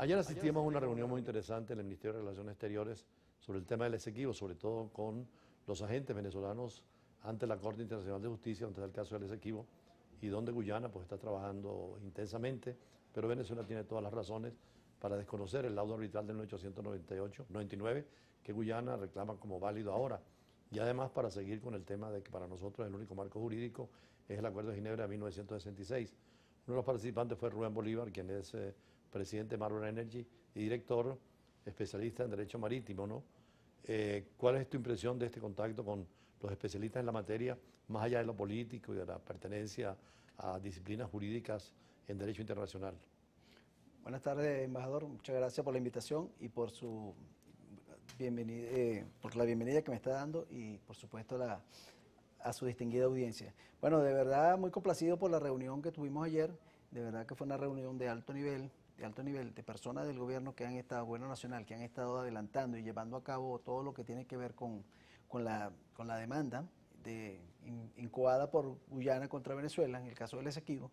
Ayer asistimos a una reunión muy interesante en el Ministerio de Relaciones Exteriores sobre el tema del Esequibo, sobre todo con los agentes venezolanos ante la Corte Internacional de Justicia, ante el caso del Esequibo, y donde Guyana pues está trabajando intensamente, pero Venezuela tiene todas las razones para desconocer el laudo arbitral del 1899, que Guyana reclama como válido ahora, y además para seguir con el tema de que para nosotros el único marco jurídico es el Acuerdo de Ginebra de 1966. Uno de los participantes fue Rubén Bolívar, quien es presidente de Marlboro Energy y director especialista en Derecho Marítimo, ¿no? ¿Cuál es tu impresión de este contacto con los especialistas en la materia, más allá de lo político y de la pertenencia a disciplinas jurídicas en Derecho Internacional? Buenas tardes, embajador. Muchas gracias por la invitación y por su bienvenida, por la bienvenida que me está dando y, por supuesto, a su distinguida audiencia. Bueno, de verdad muy complacido por la reunión que tuvimos ayer. De verdad que fue una reunión de alto nivel, de personas del gobierno que han estado, gobierno nacional, que han estado adelantando y llevando a cabo todo lo que tiene que ver con la demanda incoada por Guyana contra Venezuela, en el caso del Esequibo.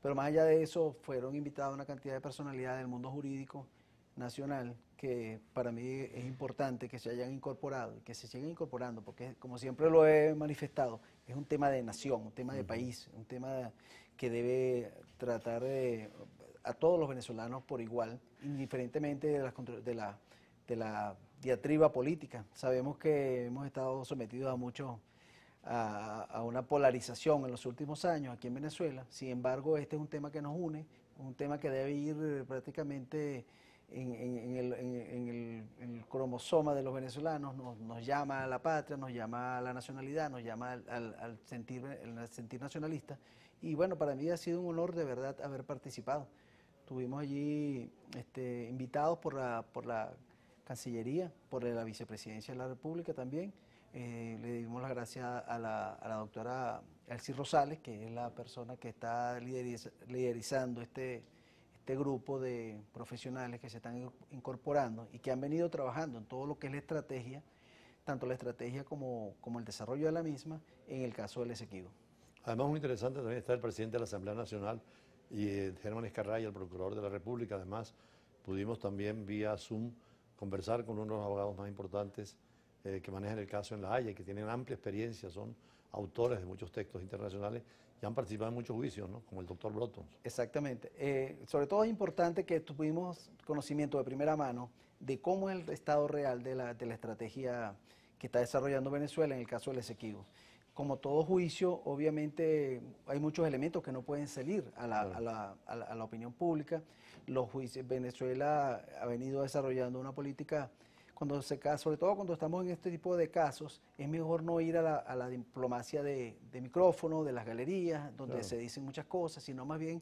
Pero más allá de eso, fueron invitadas una cantidad de personalidades del mundo jurídico nacional que para mí es importante que se hayan incorporado y que se sigan incorporando, porque como siempre lo he manifestado, es un tema de nación, un tema de país, un tema que debe tratar a todos los venezolanos por igual, indiferentemente de la diatriba política. Sabemos que hemos estado sometidos a una polarización en los últimos años aquí en Venezuela. Sin embargo, este es un tema que nos une, un tema que debe ir prácticamente en el cromosoma de los venezolanos, nos llama a la patria, nos llama a la nacionalidad, nos llama al sentir nacionalista. Y bueno, para mí ha sido un honor de verdad haber participado. Estuvimos allí invitados por la Cancillería, por la Vicepresidencia de la República también. Le dimos las gracias a la doctora Elsie Rosales, que es la persona que está liderizando este grupo de profesionales que se están incorporando y que han venido trabajando en todo lo que es la estrategia, tanto la estrategia como el desarrollo de la misma, en el caso del Esequibo. Además, muy interesante también está el presidente de la Asamblea Nacional y Germán Escarraya, el procurador de la República. Además, pudimos también vía Zoom conversar con uno de los abogados más importantes que manejan el caso en La Haya y que tienen amplia experiencia, son autores de muchos textos internacionales y han participado en muchos juicios, ¿no? Como el doctor Brotons. Exactamente. Sobre todo es importante que tuvimos conocimiento de primera mano de cómo es el estado real de la estrategia que está desarrollando Venezuela en el caso del Esequibo. Como todo juicio, obviamente hay muchos elementos que no pueden salir a la opinión pública. Los juicios, Venezuela ha venido desarrollando una política, sobre todo cuando estamos en este tipo de casos, es mejor no ir a la diplomacia de micrófono, de las galerías, donde se dicen muchas cosas, sino más bien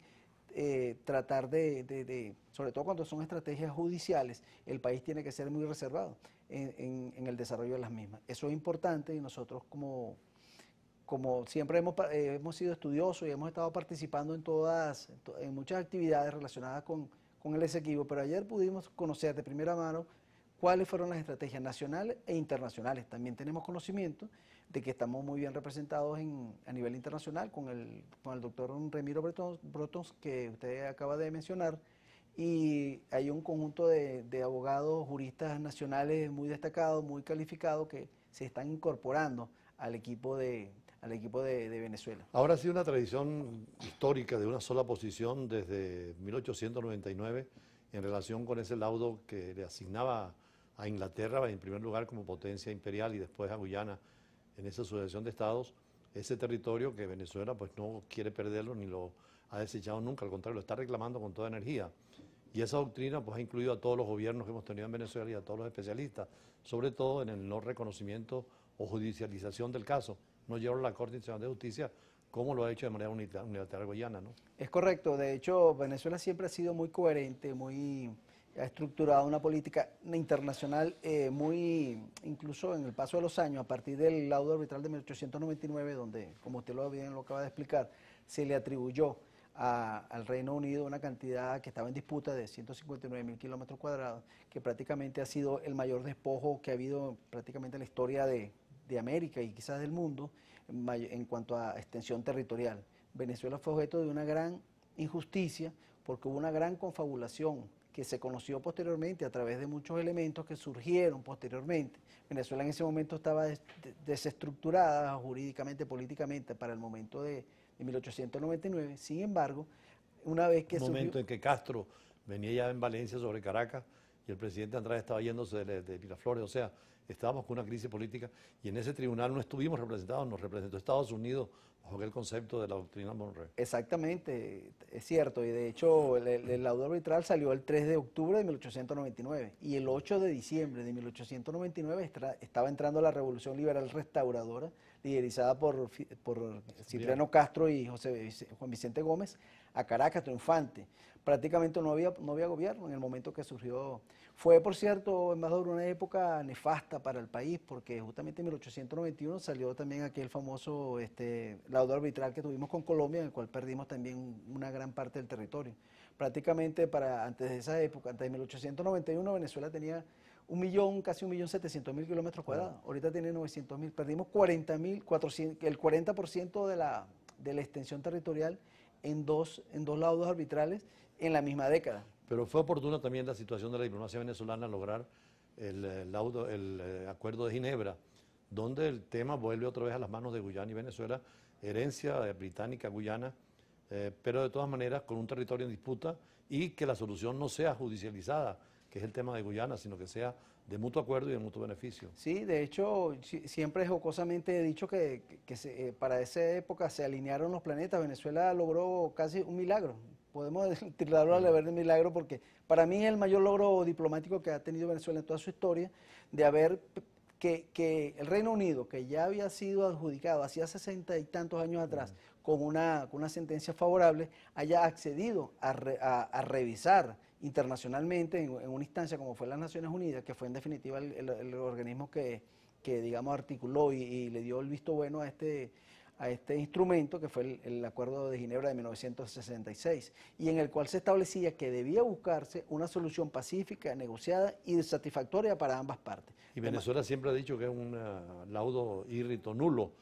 tratar sobre todo cuando son estrategias judiciales, el país tiene que ser muy reservado en el desarrollo de las mismas. Eso es importante y nosotros como siempre hemos sido estudiosos y hemos estado participando en muchas actividades relacionadas con el Esequibo, pero ayer pudimos conocer de primera mano cuáles fueron las estrategias nacionales e internacionales. También tenemos conocimiento de que estamos muy bien representados a nivel internacional con el doctor Remiro Brotons, que usted acaba de mencionar, y hay un conjunto de abogados, juristas nacionales muy destacados, muy calificados, que se están incorporando al equipo de Venezuela. Ahora ha sido una tradición histórica de una sola posición desde 1899 en relación con ese laudo que le asignaba a Inglaterra en primer lugar como potencia imperial y después a Guyana en esa sucesión de estados, ese territorio que Venezuela pues no quiere perderlo ni lo ha desechado nunca, al contrario, lo está reclamando con toda energía. Y esa doctrina pues ha incluido a todos los gobiernos que hemos tenido en Venezuela y a todos los especialistas, sobre todo en el no reconocimiento o judicialización del caso, no llevarlo a la Corte Internacional de Justicia como lo ha hecho de manera unilateral Guyana, ¿no? Es correcto, de hecho Venezuela siempre ha sido muy coherente, ha estructurado una política internacional incluso en el paso de los años, a partir del laudo arbitral de 1899, donde, como usted bien lo acaba de explicar, se le atribuyó al Reino Unido una cantidad que estaba en disputa de 159.000 kilómetros cuadrados, que prácticamente ha sido el mayor despojo que ha habido prácticamente en la historia de América y quizás del mundo en cuanto a extensión territorial. Venezuela fue objeto de una gran injusticia porque hubo una gran confabulación que se conoció posteriormente a través de muchos elementos que surgieron posteriormente. Venezuela en ese momento estaba desestructurada jurídicamente, políticamente, para el momento de 1899. Sin embargo, una vez que un momento surgió, en que Castro venía ya en Valencia sobre Caracas y el presidente Andrade estaba yéndose de Miraflores, o sea, estábamos con una crisis política y en ese tribunal no estuvimos representados, nos representó Estados Unidos bajo aquel concepto de la doctrina Monroe. exactamente, es cierto, y de hecho el laudo arbitral salió el 3 de octubre de 1899 y el 8 de diciembre de 1899 estaba entrando la Revolución Liberal Restauradora, liderizada por Cipriano Castro y Juan Vicente Gómez, a Caracas, triunfante. Prácticamente no había gobierno en el momento que surgió. Fue, por cierto, embajador, una época nefasta para el país, porque justamente en 1891 salió también aquel famoso laudo arbitral que tuvimos con Colombia, en el cual perdimos también una gran parte del territorio. Prácticamente antes de esa época, antes de 1891, Venezuela tenía casi 1.700.000 kilómetros cuadrados. Ahorita tiene 900.000. Perdimos 40.400, el 40% de la extensión territorial en dos laudos arbitrales en la misma década. Pero fue oportuna también la situación de la diplomacia venezolana lograr el acuerdo de Ginebra, donde el tema vuelve otra vez a las manos de Guyana y Venezuela, herencia británica Guyana, pero de todas maneras con un territorio en disputa y que la solución no sea judicializada, que es el tema de Guyana, sino que sea de mutuo acuerdo y de mutuo beneficio. Sí, de hecho, siempre jocosamente he dicho que para esa época se alinearon los planetas. Venezuela logró casi un milagro. Podemos tirarlo al deber de milagro porque para mí es el mayor logro diplomático que ha tenido Venezuela en toda su historia, de haber que el Reino Unido, que ya había sido adjudicado hacía 60 y tantos años atrás con una sentencia favorable, haya accedido a revisar internacionalmente en una instancia como fue las Naciones Unidas, que fue en definitiva el organismo que digamos articuló y le dio el visto bueno a este instrumento, que fue el Acuerdo de Ginebra de 1966, y en el cual se establecía que debía buscarse una solución pacífica, negociada y satisfactoria para ambas partes. Y Venezuela siempre ha dicho que es un laudo írrito nulo,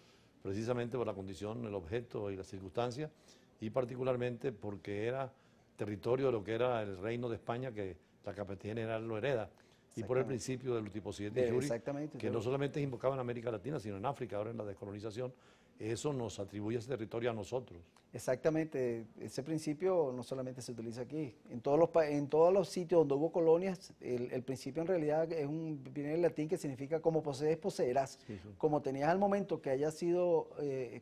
precisamente por la condición, el objeto y las circunstancias, y particularmente porque era territorio de lo que era el reino de España, que la capitanía general lo hereda, y por el principio del utiposidetis iuris, que no solamente es invocado en América Latina, sino en África, ahora en la descolonización, eso nos atribuye ese territorio a nosotros. Exactamente, ese principio no solamente se utiliza aquí, en todos los sitios donde hubo colonias, el principio en realidad viene del latín que significa como posees, poseerás. Sí, sí. Como tenías al momento que haya sido,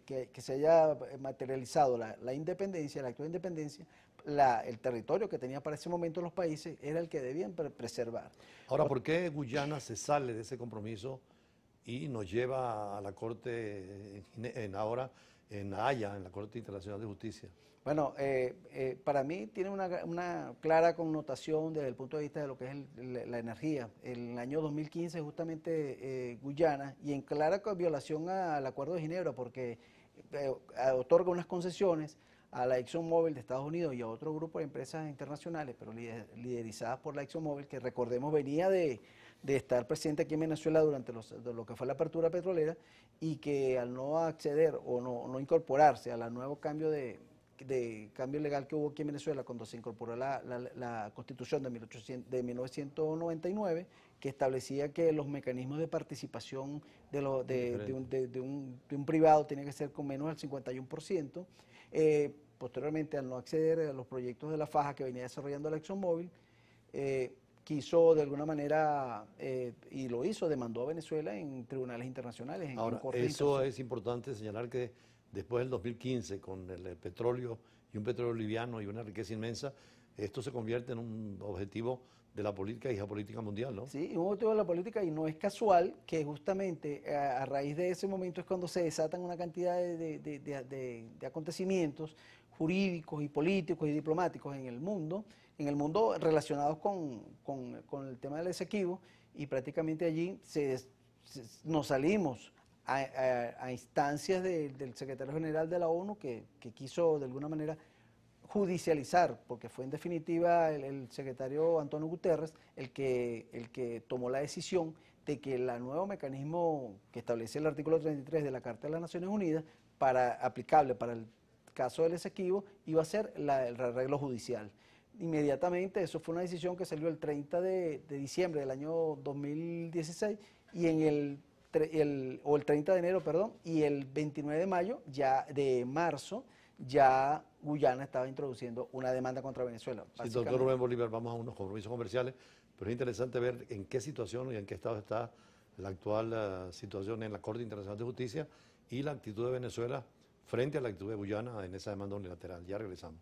que se haya materializado la independencia, el acto de independencia, el territorio que tenía para ese momento los países era el que debían preservar. Ahora, ¿por qué Guyana se sale de ese compromiso y nos lleva a la Corte ahora en La Haya, en la Corte Internacional de Justicia? Bueno, para mí tiene una clara connotación desde el punto de vista de lo que es la energía. En el año 2015 justamente Guyana, y en clara violación al Acuerdo de Ginebra, porque otorga unas concesiones a la ExxonMobil de Estados Unidos y a otro grupo de empresas internacionales, pero liderizadas por la ExxonMobil, que recordemos venía de estar presente aquí en Venezuela durante lo que fue la apertura petrolera, y que al no acceder o no incorporarse a la nuevo cambio de cambio legal que hubo aquí en Venezuela cuando se incorporó la Constitución de 1999, que establecía que los mecanismos de participación de un privado tienen que ser con menos del 51%. Posteriormente, al no acceder a los proyectos de la faja que venía desarrollando la ExxonMobil, quiso de alguna manera, y lo hizo, demandó a Venezuela en tribunales internacionales. Ahora, eso es importante señalar que después del 2015, con el petróleo y un petróleo liviano y una riqueza inmensa, esto se convierte en un objetivo de la política y geopolítica mundial, ¿no? Sí, un objetivo de la política, y no es casual que justamente a raíz de ese momento es cuando se desatan una cantidad de acontecimientos jurídicos y políticos y diplomáticos en el mundo relacionados con el tema del Esequibo, y prácticamente allí nos salimos a instancias del secretario general de la ONU que quiso de alguna manera judicializar, porque fue en definitiva el secretario Antonio Guterres el que tomó la decisión de que el nuevo mecanismo que establece el artículo 33 de la Carta de las Naciones Unidas aplicable para el caso del Esequibo iba a ser el arreglo judicial. inmediatamente, eso fue una decisión que salió el 30 de diciembre del año 2016 y o el 30 de enero, perdón, y el 29 de mayo, de marzo, ya Guyana estaba introduciendo una demanda contra Venezuela. Sí, doctor Rubén Bolívar, vamos a unos compromisos comerciales, pero es interesante ver en qué situación y en qué estado está la actual situación en la Corte Internacional de Justicia y la actitud de Venezuela frente a la actitud de Guyana en esa demanda unilateral. Ya regresamos.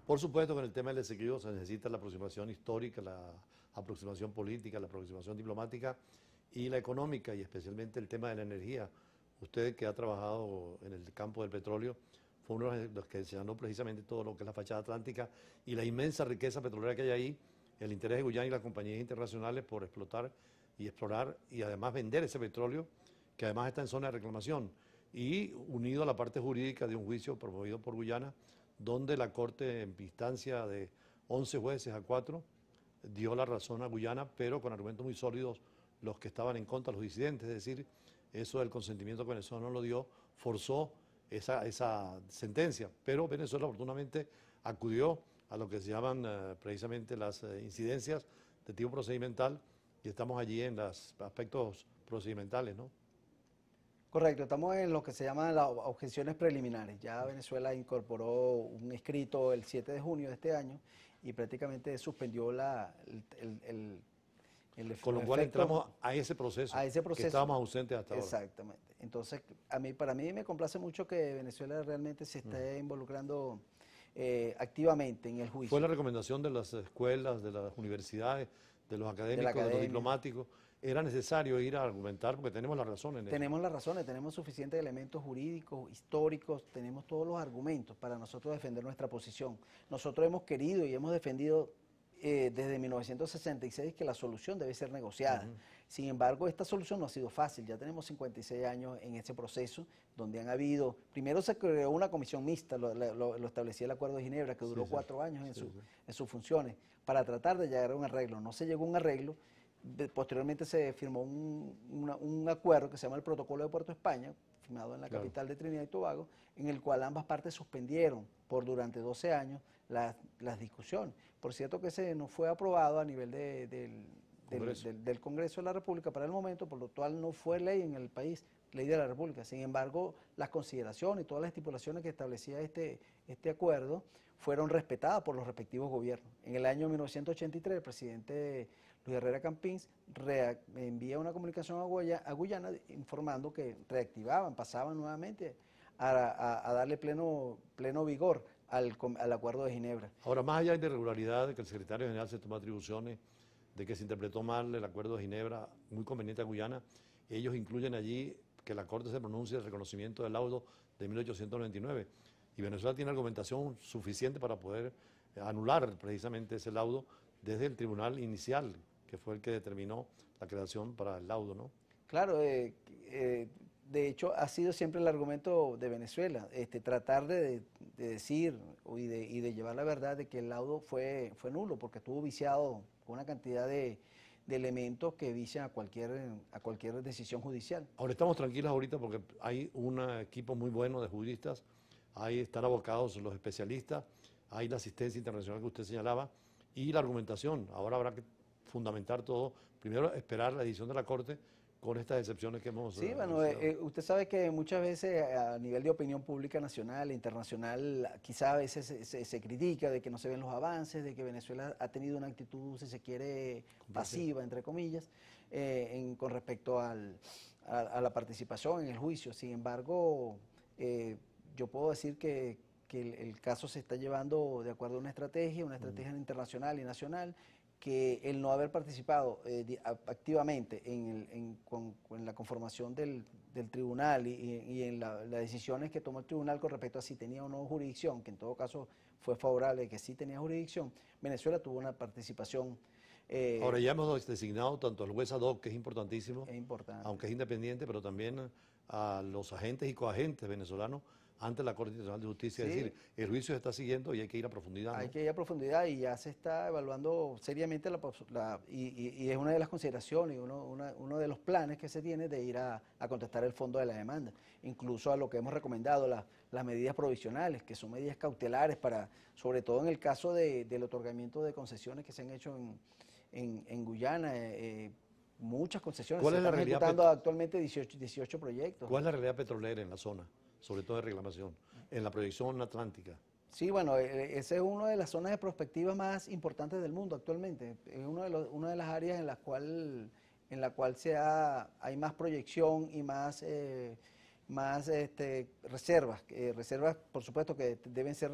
Por supuesto que en el tema del Esequibo se necesita la aproximación histórica, la aproximación política, la aproximación diplomática y la económica, y especialmente el tema de la energía. Usted que ha trabajado en el campo del petróleo fue uno de los que señaló precisamente todo lo que es la fachada atlántica y la inmensa riqueza petrolera que hay ahí, el interés de Guyana y las compañías internacionales por explotar y explorar y además vender ese petróleo que además está en zona de reclamación y unido a la parte jurídica de un juicio promovido por Guyana, donde la Corte, en instancia de 11 jueces a 4, dio la razón a Guyana, pero con argumentos muy sólidos los que estaban en contra, los disidentes, es decir, eso del consentimiento que Venezuela no lo dio, forzó esa sentencia, pero Venezuela afortunadamente acudió a lo que se llaman precisamente las incidencias de tipo procedimental y estamos allí en los aspectos procedimentales, ¿no? Correcto, estamos en lo que se llaman las objeciones preliminares. Ya Venezuela incorporó un escrito el 7 de junio de este año y prácticamente suspendió el Con lo cual entramos a ese proceso que estábamos ausentes hasta ahora. Exactamente. Entonces, para mí me complace mucho que Venezuela realmente se esté involucrando activamente en el juicio. Fue la recomendación de las escuelas, de las universidades, de los académicos, de los diplomáticos. Era necesario ir a argumentar porque tenemos las razones. Tenemos las razones, tenemos suficientes elementos jurídicos, históricos, tenemos todos los argumentos para nosotros defender nuestra posición. Nosotros hemos querido y hemos defendido desde 1966 que la solución debe ser negociada. Sin embargo, esta solución no ha sido fácil. Ya tenemos 56 años en ese proceso donde han habido, primero se creó una comisión mixta, lo establecía el Acuerdo de Ginebra, que duró 4 años en sus funciones, para tratar de llegar a un arreglo. No se llegó a un arreglo. Posteriormente se firmó un acuerdo que se llama el Protocolo de Puerto España, firmado en la capital de Trinidad y Tobago, en el cual ambas partes suspendieron durante 12 años las discusiones. Por cierto que ese no fue aprobado a nivel del Congreso de la República para el momento, por lo cual no fue ley en el país, ley de la República. Sin embargo, las consideraciones y todas las estipulaciones que establecía este acuerdo fueron respetadas por los respectivos gobiernos. En el año 1983, el presidente Luis Herrera Campins envía una comunicación a Guyana informando que reactivaban, pasaban nuevamente a darle pleno vigor al Acuerdo de Ginebra. Ahora, más allá de irregularidad, de que el secretario general se tomó atribuciones, de que se interpretó mal el Acuerdo de Ginebra, muy conveniente a Guyana, ellos incluyen allí que la Corte se pronuncie el reconocimiento del laudo de 1899. Y Venezuela tiene argumentación suficiente para poder anular precisamente ese laudo desde el tribunal inicial, que fue el que determinó la creación para el laudo, ¿no? Claro, de hecho ha sido siempre el argumento de Venezuela, tratar de decir y de llevar la verdad de que el laudo fue nulo, porque estuvo viciado con una cantidad de elementos que vician a cualquier decisión judicial. Ahora estamos tranquilos ahorita porque hay un equipo muy bueno de juristas, ahí están abocados los especialistas, hay la asistencia internacional que usted señalaba y la argumentación. Ahora habrá que fundamentar todo, primero esperar la decisión de la Corte con estas excepciones que hemos... Sí, bueno, usted sabe que muchas veces a nivel de opinión pública nacional e internacional, quizá a veces se critica de que no se ven los avances, de que Venezuela ha tenido una actitud, si se quiere, pasiva, entre comillas, con respecto a la participación en el juicio. Sin embargo, yo puedo decir que el caso se está llevando de acuerdo a una estrategia internacional y nacional, que el no haber participado activamente con la conformación del tribunal y en las decisiones que tomó el tribunal con respecto a si tenía o no jurisdicción, que en todo caso fue favorable, que sí tenía jurisdicción, Venezuela tuvo una participación. Ahora ya hemos designado tanto al juez ad hoc, que es importantísimo, Es importante. aunque es independiente, pero también a los agentes y coagentes venezolanos ante la Corte Internacional de Justicia. Sí. Es decir, el juicio se está siguiendo y hay que ir a profundidad, ¿no? Hay que ir a profundidad y ya se está evaluando seriamente y es una de las consideraciones, uno de los planes que se tiene de ir a contestar el fondo de la demanda, incluso a lo que hemos recomendado, las medidas provisionales, que son medidas cautelares para, sobre todo en el caso del otorgamiento de concesiones que se han hecho en Guyana, muchas concesiones. ¿Cuál Se es la están realidad ejecutando actualmente 18 proyectos. ¿Cuál es la realidad petrolera en la zona, sobre todo de reclamación, en la proyección atlántica? Sí, bueno, esa es una de las zonas de prospectiva más importantes del mundo actualmente. Es una de las áreas en la cual hay más proyección y más reservas. Reservas, por supuesto, que deben ser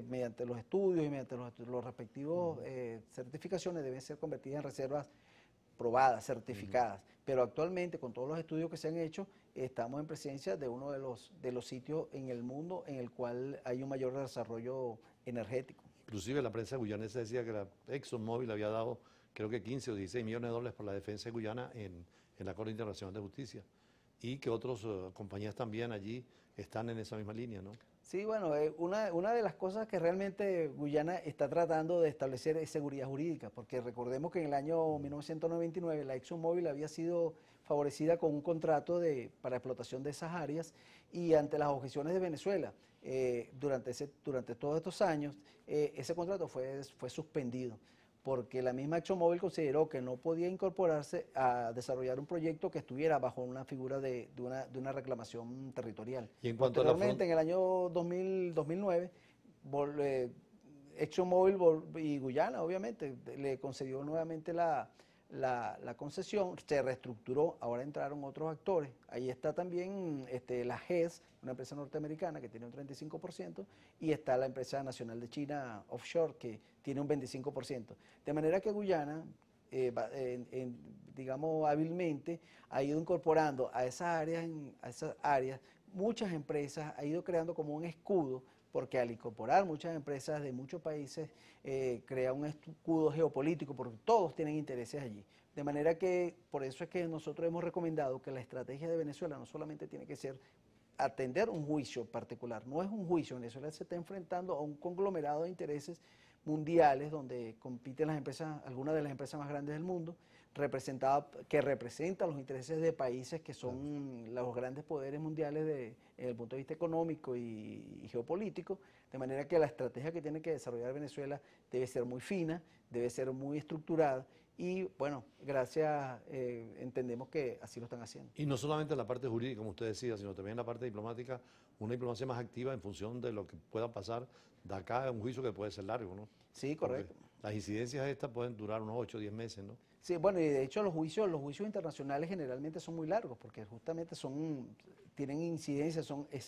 mediante los estudios y mediante los respectivos certificaciones, deben ser convertidas en reservas probadas, certificadas. Pero actualmente, con todos los estudios que se han hecho, estamos en presencia de uno de los sitios en el mundo en el cual hay un mayor desarrollo energético. Inclusive la prensa guyanesa decía que la ExxonMobil había dado creo que 15 o 16 millones de dólares por la defensa de Guyana en la Corte Internacional de Justicia, y que otras compañías también allí están en esa misma línea, ¿no? Sí, bueno, una de las cosas que realmente Guyana está tratando de establecer es seguridad jurídica, porque recordemos que en el año 1999 la ExxonMobil había sido favorecida con un contrato para explotación de esas áreas, y ante las objeciones de Venezuela durante todos estos años, ese contrato fue suspendido, porque la misma ExxonMobil consideró que no podía incorporarse a desarrollar un proyecto que estuviera bajo una figura de una reclamación territorial. Y en cuanto Posteriormente, en el año 2009, ExxonMobil y Guyana, obviamente, le concedió nuevamente la concesión, se reestructuró, ahora entraron otros actores. Ahí está también la GES, una empresa norteamericana que tiene un 35%, y está la empresa nacional de China Offshore, que tiene un 25%. De manera que Guyana, digamos hábilmente, ha ido incorporando a esas áreas muchas empresas, ha ido creando como un escudo, porque al incorporar muchas empresas de muchos países, crea un escudo geopolítico, porque todos tienen intereses allí. De manera que, por eso es que nosotros hemos recomendado que la estrategia de Venezuela no solamente tiene que ser atender un juicio particular, no es un juicio. Venezuela se está enfrentando a un conglomerado de intereses mundiales donde compiten las empresas, algunas de las empresas más grandes del mundo, que representan los intereses de países que son los grandes poderes mundiales desde el punto de vista económico y geopolítico, de manera que la estrategia que tiene que desarrollar Venezuela debe ser muy fina, debe ser muy estructurada, y bueno, entendemos que así lo están haciendo. Y no solamente en la parte jurídica, como usted decía, sino también en la parte diplomática, una diplomacia más activa en función de lo que pueda pasar de acá a un juicio que puede ser largo, ¿no? Sí, correcto. Porque las incidencias estas pueden durar unos 8 o 10 meses, ¿no? Sí, bueno, y de hecho los juicios internacionales generalmente son muy largos, porque justamente tienen incidencia,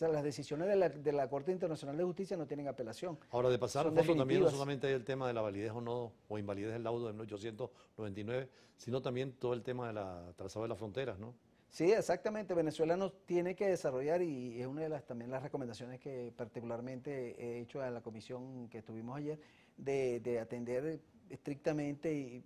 las decisiones de la Corte Internacional de Justicia no tienen apelación. Ahora, de pasar al Son fondo también no definitivas. solamente hay el tema de la validez o no, o invalidez del laudo de 1899, sino también todo el tema de la trazado de las fronteras, ¿no? Sí, exactamente. Venezuela nos tiene que desarrollar, y es una de también las recomendaciones que particularmente he hecho a la comisión que tuvimos ayer, de atender estrictamente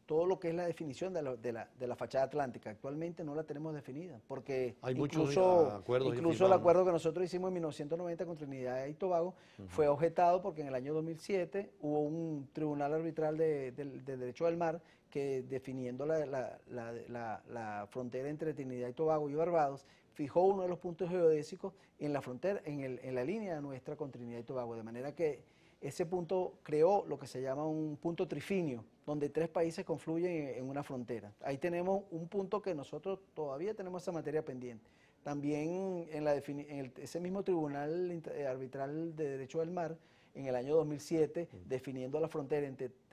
todo lo que es la definición de la fachada atlántica. Actualmente no la tenemos definida, porque Hay muchos acuerdos incluso el acuerdo que nosotros hicimos en 1990 con Trinidad y Tobago fue objetado porque en el año 2007 hubo un tribunal arbitral de derecho del mar que, definiendo la frontera entre Trinidad y Tobago y Barbados, fijó uno de los puntos geodésicos en la frontera, en la línea nuestra con Trinidad y Tobago, de manera que ese punto creó lo que se llama un punto trifinio, donde 3 países confluyen en una frontera. Ahí tenemos un punto que nosotros todavía tenemos esa materia pendiente. También ese mismo tribunal arbitral de derecho del mar, en el año 2007, definiendo la frontera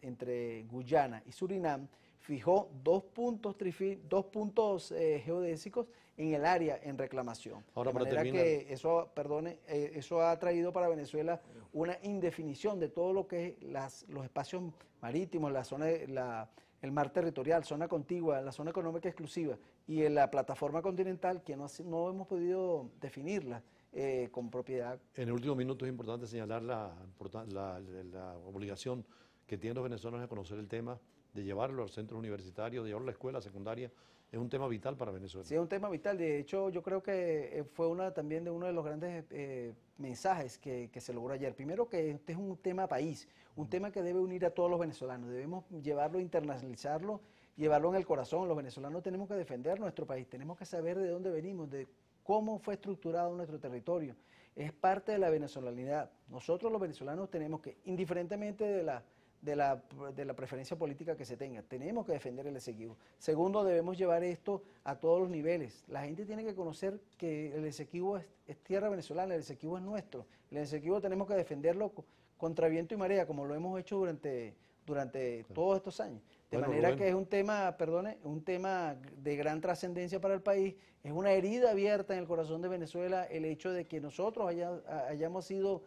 entre Guyana y Surinam, fijó 2 puntos geodésicos en el área en reclamación. Ahora, de para manera terminar, que eso, eso ha traído para Venezuela una indefinición de todo lo que es los espacios marítimos, la zona el mar territorial, zona contigua, la zona económica exclusiva y en la plataforma continental que no hemos podido definirla con propiedad. en el último minuto es importante señalar la obligación que tienen los venezolanos de conocer el tema, de llevarlo a los centros universitarios, de llevarlo a la escuela secundaria. Es un tema vital para Venezuela. Sí, es un tema vital. De hecho, yo creo que fue también de uno de los grandes mensajes que se logró ayer. Primero, que este es un tema país, un tema que debe unir a todos los venezolanos. Debemos llevarlo, internacionalizarlo, llevarlo en el corazón. Los venezolanos tenemos que defender nuestro país, tenemos que saber de dónde venimos, de cómo fue estructurado nuestro territorio. Es parte de la venezolanidad. Nosotros los venezolanos tenemos que, indiferentemente de la preferencia política que se tenga, tenemos que defender el Esequibo. Segundo, debemos llevar esto a todos los niveles. La gente tiene que conocer que el Esequibo es tierra venezolana, el Esequibo es nuestro. El Esequibo tenemos que defenderlo contra viento y marea, como lo hemos hecho durante todos estos años. De manera que es un tema, un tema de gran trascendencia para el país, es una herida abierta en el corazón de Venezuela el hecho de que nosotros hayamos sido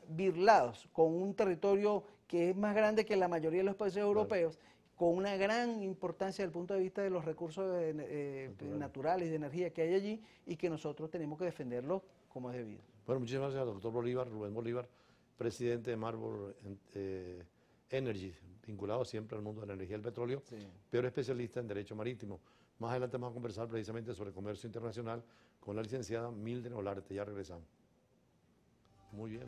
birlados con un territorio que es más grande que la mayoría de los países europeos, con una gran importancia desde el punto de vista de los recursos naturales, de energía que hay allí, y que nosotros tenemos que defenderlos como es debido. Bueno, muchísimas gracias al doctor Bolívar, Rubén Bolívar, presidente de Marble Energy, vinculado siempre al mundo de la energía y el petróleo, pero especialista en derecho marítimo. Más adelante vamos a conversar precisamente sobre comercio internacional con la licenciada Mildred Olarte. Ya regresamos. Muy bien.